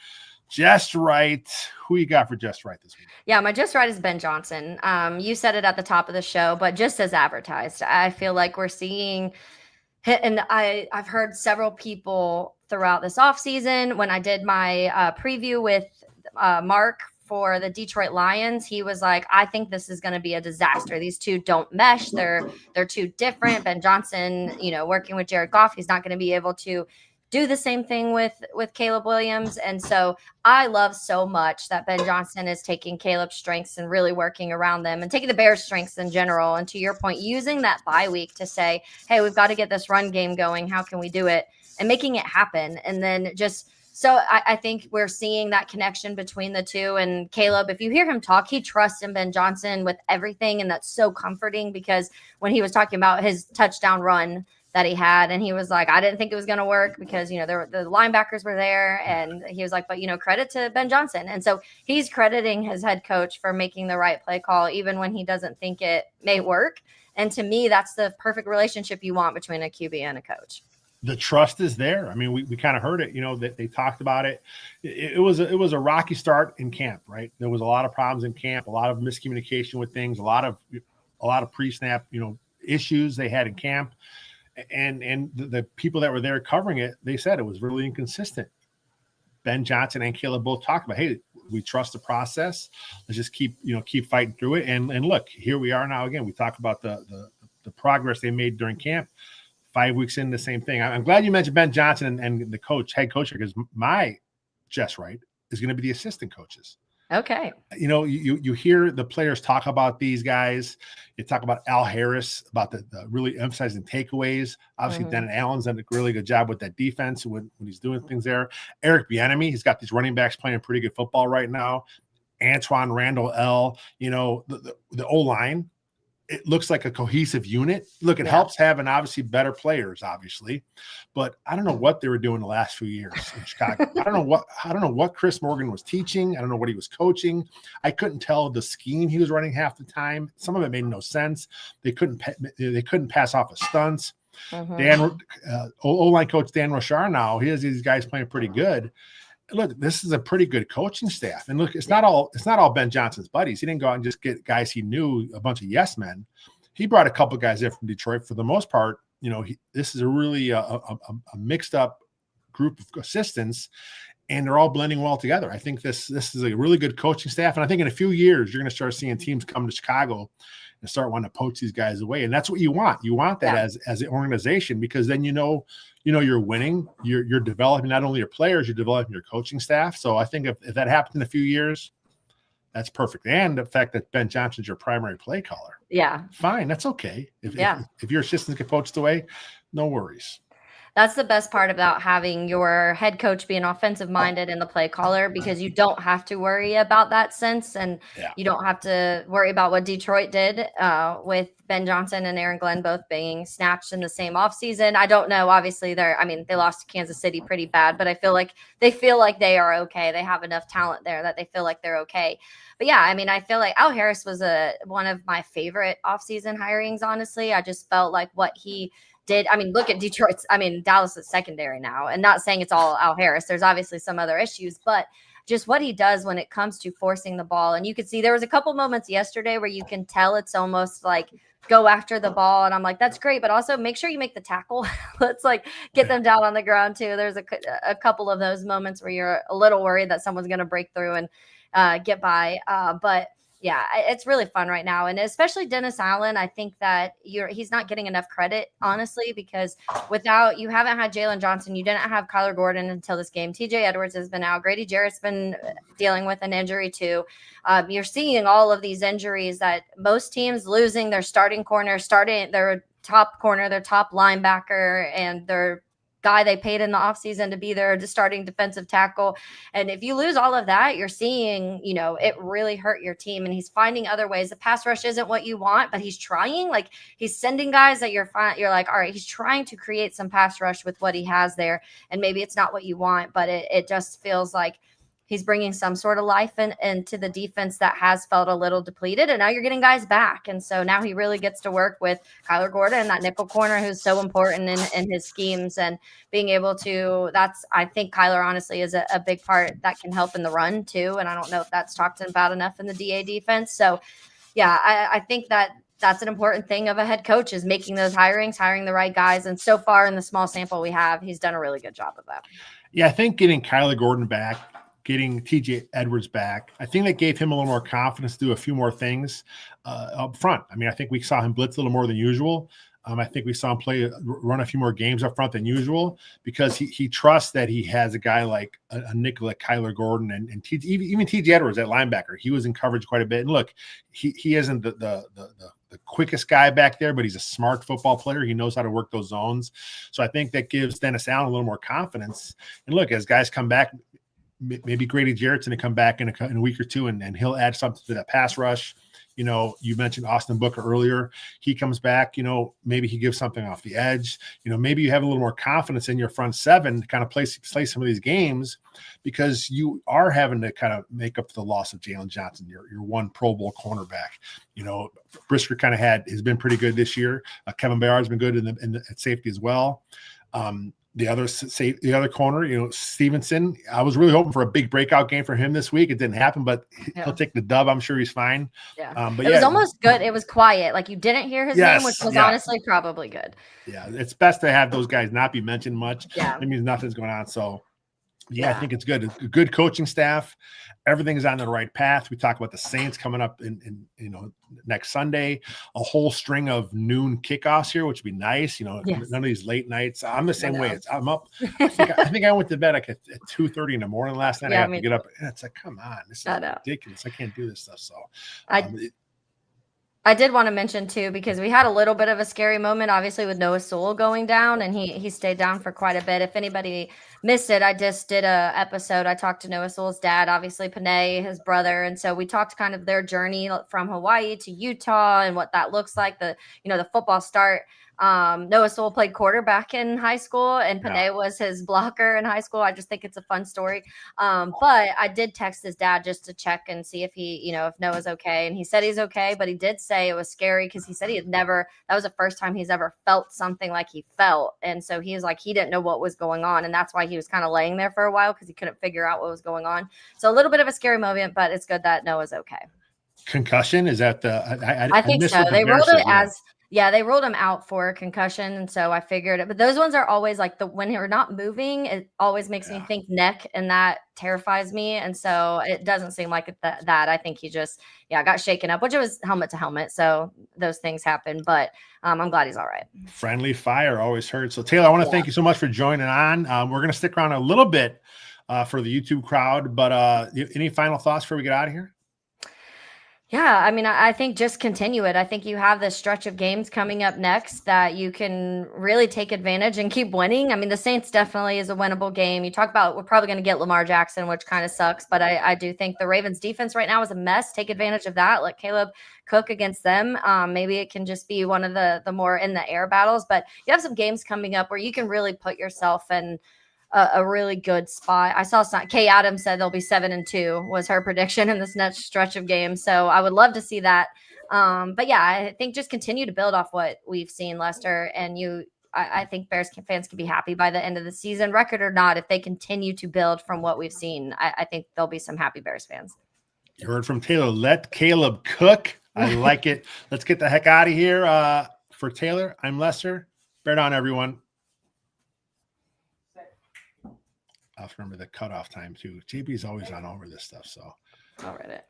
Just right. Who you got for just right this week? Yeah, my just right is Ben Johnson. You said it at the top of the show, but just as advertised, I feel like we're seeing. And I've heard several people throughout this offseason when I did my preview with Mark for the Detroit Lions, he was like, I think this is going to be a disaster. These two don't mesh. They're too different. Ben Johnson, working with Jared Goff, he's not going to be able to do the same thing with Caleb Williams. And so I love so much that Ben Johnson is taking Caleb's strengths and really working around them and taking the Bears' strengths in general. And to your point, using that bye week to say, hey, we've got to get this run game going. How can we do it? And making it happen. And then so I think we're seeing that connection between the two. And Caleb, if you hear him talk, he trusts in Ben Johnson with everything. And that's so comforting because when he was talking about his touchdown run that he had, and he was like, I didn't think it was going to work because, the linebackers were there. And he was like, but, credit to Ben Johnson. And so he's crediting his head coach for making the right play call, even when he doesn't think it may work. And to me, that's the perfect relationship you want between a QB and a coach. The trust is there. I mean, we kind of heard it, that they talked about it. It was a rocky start in camp, right? There was a lot of problems in camp, a lot of miscommunication with things, a lot of pre-snap, issues they had in camp. And the people that were there covering it, they said it was really inconsistent. Ben Johnson and Caleb both talked about, hey, we trust the process. Let's just keep fighting through it. And look, here we are now again. We talk about the progress they made during camp. 5 weeks in, the same thing. I'm glad you mentioned Ben Johnson and the head coach, because my just right is going to be the assistant coaches. Okay. You know, you hear the players talk about these guys. You talk about Al Harris, about the really emphasizing takeaways. Obviously, Denton Allen's done a really good job with that defense when he's doing things there. Eric Bieniemy, he's got these running backs playing pretty good football right now. Antoine Randall L, you know, the O-line, it looks like a cohesive unit. Look, it helps having obviously better players, obviously, but I don't know what they were doing the last few years in Chicago. I don't know what Chris Morgan was teaching. I don't know what he was coaching. I couldn't tell the scheme he was running half the time. Some of it made no sense. They couldn't pass off of stunts. O-line coach Dan Rochar now, he has these guys playing pretty good. Look, this is a pretty good coaching staff. And look, it's not all Ben Johnson's buddies. He didn't go out and just get guys he knew, a bunch of yes men. He brought a couple guys in from Detroit. For the most part, you know, this is a really a mixed up group of assistants, and they're all blending well together. I think this is a really good coaching staff. And I think in a few years, you're going to start seeing teams come to Chicago and start wanting to poach these guys away. And that's what you want. You want that as an organization, because then you know you're winning, you're developing not only your players, you're developing your coaching staff. So I think if that happens in a few years, that's perfect. And the fact that Ben Johnson's your primary play caller. Yeah. Fine. That's okay. If your assistants get poached away, no worries. That's the best part about having your head coach be an offensive minded and the play caller, because you don't have to worry about that sense, and you don't have to worry about what Detroit did with Ben Johnson and Aaron Glenn both being snatched in the same offseason. I don't know. Obviously, they lost to Kansas City pretty bad, but I feel like they are okay. They have enough talent there that they feel like they're okay. But yeah, I mean, I feel like Al Harris was one of my favorite offseason hirings, honestly. I just felt like what he did. I mean, look at Dallas' secondary now, and not saying it's all Al Harris. There's obviously some other issues, but just what he does when it comes to forcing the ball. And you could see there was a couple moments yesterday where you can tell it's almost like go after the ball. And I'm like, that's great, but also make sure you make the tackle. Let's get them down on the ground too. There's a couple of those moments where you're a little worried that someone's going to break through and get by. But yeah, it's really fun right now. And especially Dennis Allen, I think that he's not getting enough credit, honestly, because you haven't had Jalen Johnson. You didn't have Kyler Gordon until this game. TJ Edwards has been out. Grady Jarrett's been dealing with an injury too. You're seeing all of these injuries that most teams losing their starting corner, their top corner, their top linebacker, and their guy they paid in the offseason to be their starting defensive tackle. And if you lose all of that, you're seeing, it really hurt your team. And he's finding other ways. The pass rush isn't what you want, but he's trying. He's sending guys that you're like, all right, he's trying to create some pass rush with what he has there. And maybe it's not what you want, but it just feels like he's bringing some sort of life into the defense that has felt a little depleted, and now you're getting guys back. And so now he really gets to work with Kyler Gordon and that nickel corner, who's so important in his schemes, and being able to, I think Kyler honestly is a big part that can help in the run too. And I don't know if that's talked about enough in the DA defense. So yeah, I think that's an important thing of a head coach, is making those hiring the right guys. And so far in the small sample we have, he's done a really good job of that. Yeah, I think getting Kyler Gordon back, getting TJ Edwards back, I think that gave him a little more confidence to do a few more things up front. I mean, I think we saw him blitz a little more than usual. I think we saw him run a few more games up front than usual, because he trusts that he has a guy like a nickel like Kyler Gordon and even TJ Edwards at linebacker. He was in coverage quite a bit. And look, he isn't the quickest guy back there, but he's a smart football player. He knows how to work those zones. So I think that gives Dennis Allen a little more confidence. And look, as guys come back, maybe Grady Jarrett's going to come back in a week or two, and he'll add something to that pass rush. You mentioned Austin Booker earlier. He comes back, maybe he gives something off the edge. Maybe you have a little more confidence in your front seven to kind of play some of these games, because you are having to kind of make up for the loss of Jalen Johnson, your one Pro Bowl cornerback. Brisker has been pretty good this year. Kevin Bayard's been good at safety as well. The other corner, Stevenson, I was really hoping for a big breakout game for him this week. It didn't happen, but he'll take the dub. I'm sure he's fine. Yeah. It was almost good. It was quiet. Like, you didn't hear his name, which was honestly probably good. Yeah. It's best to have those guys not be mentioned much. Yeah. It means nothing's going on. So Yeah, I think it's good. It's a good coaching staff. Everything's on the right path. We talk about the Saints coming up in next Sunday, a whole string of noon kickoffs here, which would be nice. None of these late nights. I'm the same way. I'm up. I think I went to bed at 2:30 in the morning last night. I have to get up. It's like, come on, this is ridiculous. I can't do this stuff. So I did want to mention too, because we had a little bit of a scary moment, obviously, with Noah Sewell going down, and he stayed down for quite a bit. If anybody missed it, I just did a episode. I talked to Noah Sewell's dad, obviously Panay, his brother, and so we talked kind of their journey from Hawaii to Utah and what that looks like. The football start. Noah Sewell played quarterback in high school, and Panay was his blocker in high school. I just think it's a fun story. But I did text his dad just to check and see if if Noah's okay. And he said he's okay, but he did say it was scary because he said that was the first time he's ever felt something like he felt. And so he was like, he didn't know what was going on. And that's why he was kind of laying there for a while, because he couldn't figure out what was going on. So a little bit of a scary moment, but it's good that Noah's okay. Concussion? Is that I think so. They rolled it as... Yeah, they ruled him out for a concussion, and so I figured it. But those ones are always like when you're not moving, it always makes me think neck, and that terrifies me. And so it doesn't seem like that. I think he just got shaken up, which it was helmet to helmet, so those things happen. But I'm glad he's all right. Friendly fire always hurts. So Taylor, I want to thank you so much for joining on. We're going to stick around a little bit for the YouTube crowd, but any final thoughts before we get out of here? Yeah, I mean, I think just continue it. I think you have this stretch of games coming up next that you can really take advantage and keep winning. I mean, the Saints definitely is a winnable game. You talk about we're probably going to get Lamar Jackson, which kind of sucks, but I do think the Ravens defense right now is a mess. Take advantage of that. Let Caleb cook against them. Maybe it can just be one of the more in the air battles, but you have some games coming up where you can really put yourself in a really good spot. I saw Kay Adams said they'll be 7-2 was her prediction in this next stretch of games. So I would love to see that. But yeah, I think just continue to build off what we've seen, Lester, and I think Bears fans can be happy by the end of the season, record or not. If they continue to build from what we've seen, I think there'll be some happy Bears fans. You heard from Taylor. Let Caleb cook. I like it. Let's get the heck out of here. For Taylor, I'm Lester. Bear down, everyone. I'll remember the cutoff time too. JB's always on over this stuff, so I'll read it.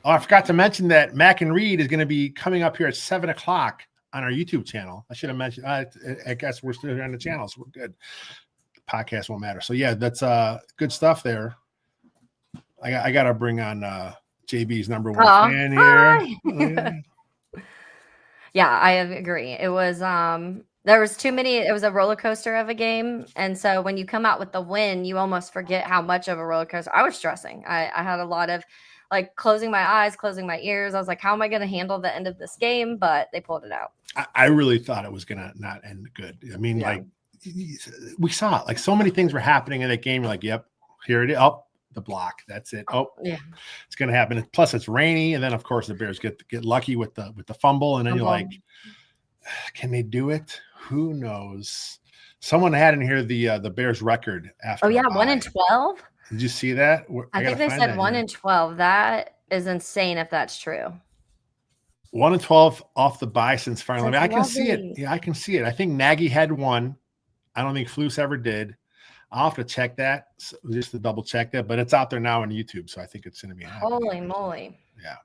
Oh, I forgot to mention that Mac and Reed is going to be coming up here at 7:00 on our YouTube channel. I should have mentioned. I guess we're still here on the channel, so we're good. The podcast won't matter. So yeah, that's good stuff there. I got to bring on JB's number one fan here. Yeah, I agree. It was there was too many. It was a roller coaster of a game. And so when you come out with the win, you almost forget how much of a roller coaster. I was stressing. I had a lot of closing my eyes, closing my ears. I was like, how am I going to handle the end of this game? But they pulled it out. I really thought it was going to not end good. I mean, we saw it. So many things were happening in that game. You're like, yep, here it is. Oh, the block. That's it. Oh, yeah, it's going to happen. Plus it's rainy. And then of course the Bears get lucky with the fumble. And then you're like, can they do it? Who knows? Someone had in here the Bears record after. Oh yeah, 1-12. Did you see that? I think they said 1-12. That is insane if that's true. 1-12 off the bye since finally. I can see it. Yeah, I can see it. I think Nagy had one. I don't think Flus ever did. I'll have to check that just to double check that, but it's out there now on YouTube, so I think it's going to be happening. Holy moly! Yeah.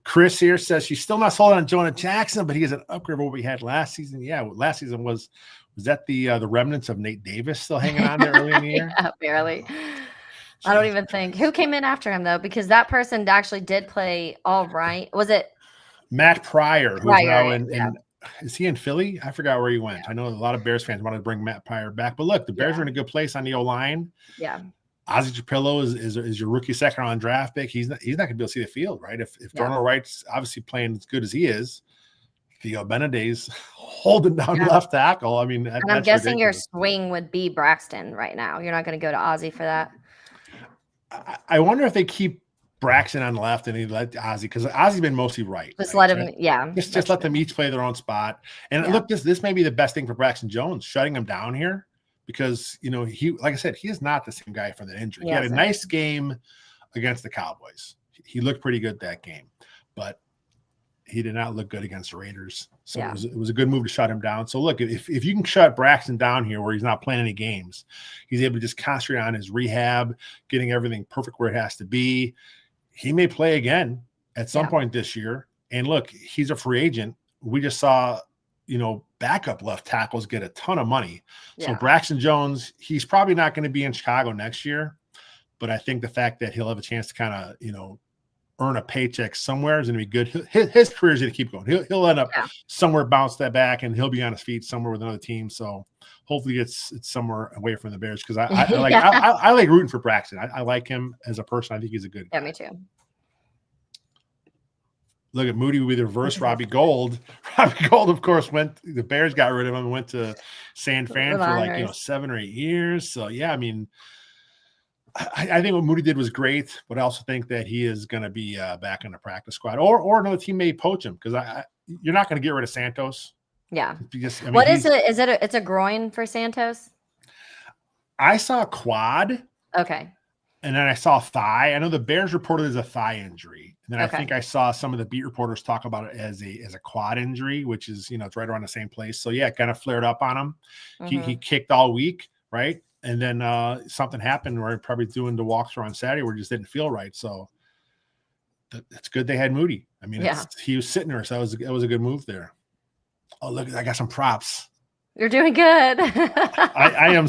Chris here says she's still not sold on Jonah Jackson, but he is an upgrade of what we had last season. Yeah, last season was that the remnants of Nate Davis still hanging on there early in the year? Yeah, barely. I don't even think who came in after him though, because that person actually did play all right. Was it Matt Pryor? Who's now in is he in Philly? I forgot where he went. Yeah. I know a lot of Bears fans wanted to bring Matt Pryor back, but look, the Bears are in a good place on the O-line. Yeah. Ozzie Capillo is your rookie second round draft pick. He's not going to be able to see the field, right? If Darnell Wright's obviously playing as good as he is, Theo Benedet's holding down left tackle. I mean, and I'm guessing your swing would be Braxton right now. You're not going to go to Ozzie for that. I wonder if they keep Braxton on the left and he let Ozzie, because Ozzie's been mostly right. Just let him, Just let them each play their own spot. And look, this may be the best thing for Braxton Jones, shutting him down here. Because, he, like I said, he is not the same guy from that injury. He had a nice game against the Cowboys. He looked pretty good that game. But he did not look good against the Raiders. So Yeah. it was a good move to shut him down. So look, if you can shut Braxton down here where he's not playing any games, he's able to just concentrate on his rehab, getting everything perfect where it has to be. He may play again at some point this year. And look, he's a free agent. We just saw, backup left tackles get a ton of money. So Braxton Jones, he's probably not going to be in Chicago next year. But I think the fact that he'll have a chance to kind of, earn a paycheck somewhere is going to be good. His career is going to keep going. He'll end up somewhere, bounce that back, and he'll be on his feet somewhere with another team. So hopefully it's somewhere away from the Bears because I like rooting for Braxton. I like him as a person. I think he's a good guy. Yeah, me too. Look at Moody with reverse Robbie Gould. Robbie Gould, of course, the Bears got rid of him and went to San Fran for 7 or 8 years. So yeah, I mean, I think what Moody did was great, but I also think that he is going to be back in the practice squad, or another team may poach him because you're not going to get rid of Santos. Yeah. Because, what is it? Is it? It's a groin for Santos. I saw a quad. Okay. And then I saw thigh. I know the Bears reported as a thigh injury. And then I think I saw some of the beat reporters talk about it as a quad injury, which is, it's right around the same place. So yeah, it kind of flared up on him. He kicked all week, right? And then something happened where probably doing the walkthrough on Saturday where it just didn't feel right. So it's good they had Moody. I mean, he was sitting there, so that was a good move there. Oh, look, I got some props. You're doing good. I am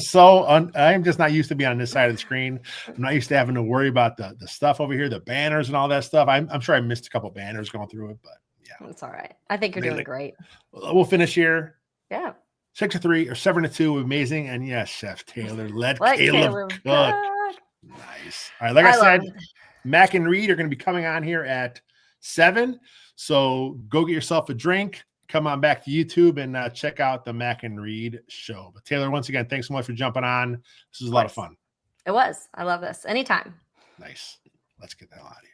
I am just not used to being on this side of the screen. I'm not used to having to worry about the stuff over here, the banners and all that stuff. I'm sure I missed a couple of banners going through it, but yeah. That's all right. I think you're doing great. We'll finish here. Yeah. 6-3 or 7-2, amazing. And yes, Chef Taylor, let Caleb cook. Nice. All right, like I said, Mac and Reed are going to be coming on here at 7. So go get yourself a drink. Come on back to YouTube and check out the Mac and Reed show. But Taylor, once again, thanks so much for jumping on. This was a lot of fun. It was. I love this. Anytime. Nice. Let's get the hell out of here.